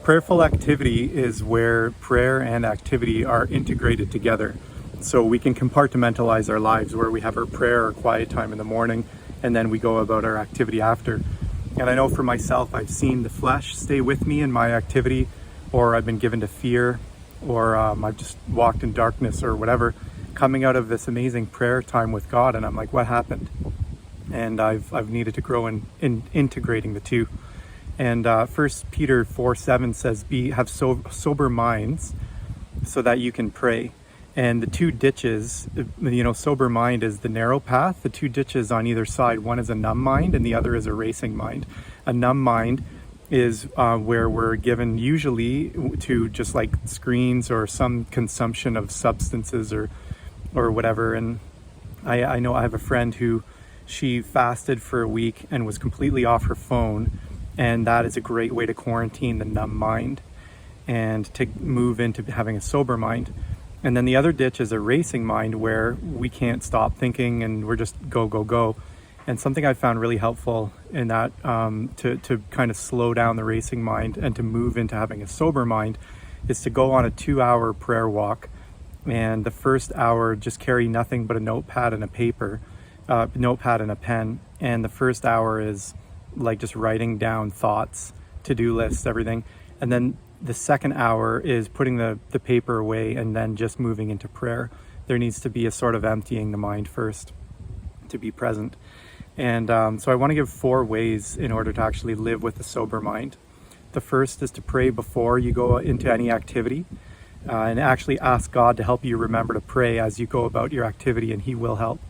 Prayerful activity is where prayer and activity are integrated together. So we can compartmentalize our lives where we have our prayer or quiet time in the morning and then we go about our activity after. And I know for myself, I've seen the flesh stay with me in my activity, or I've been given to fear, or I've just walked in darkness or whatever, coming out of this amazing prayer time with God. And I'm like, what happened? And I've needed to grow in integrating the two. And 1 Peter 4:7 says, have sober minds so that you can pray. And the two ditches, sober mind is the narrow path. The two ditches on either side, one is a numb mind and the other is a racing mind. A numb mind is where we're given usually to just like screens or some consumption of substances or whatever. And I know I have a friend who she fasted for a week and was completely off her phone. And that is a great way to quarantine the numb mind and to move into having a sober mind. And then the other ditch is a racing mind where we can't stop thinking and we're just go, go, go. And something I found really helpful in that to kind of slow down the racing mind and to move into having a sober mind is to go on a 2-hour prayer walk. And the first hour, just carry nothing but a notepad and a pen. And the first hour is like just writing down thoughts, to-do lists, everything. And then the second hour is putting the paper away and then just moving into prayer. There needs to be a sort of emptying the mind first to be present. And so I want to give 4 ways in order to actually live with a sober mind. The first is to pray before you go into any activity and actually ask God to help you remember to pray as you go about your activity, and He will help.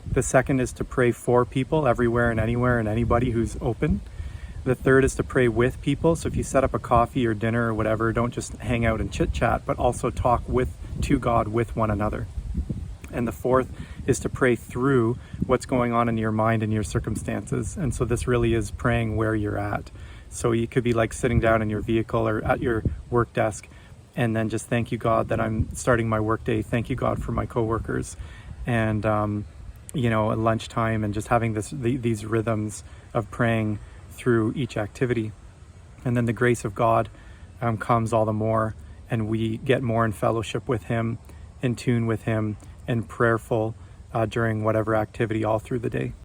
The second is to pray for people everywhere and anywhere and anybody who's open. The third is to pray with people. So if you set up a coffee or dinner or whatever, don't just hang out and chit chat, but also talk to God with one another. And the fourth is to pray through what's going on in your mind and your circumstances. And so this really is praying where you're at. So you could be like sitting down in your vehicle or at your work desk and then just thank you, God, that I'm starting my work day. Thank you, God, for my coworkers. And at lunchtime, and just having these rhythms of praying through each activity. And then the grace of God comes all the more, and we get more in fellowship with Him, in tune with Him, and prayerful during whatever activity all through the day.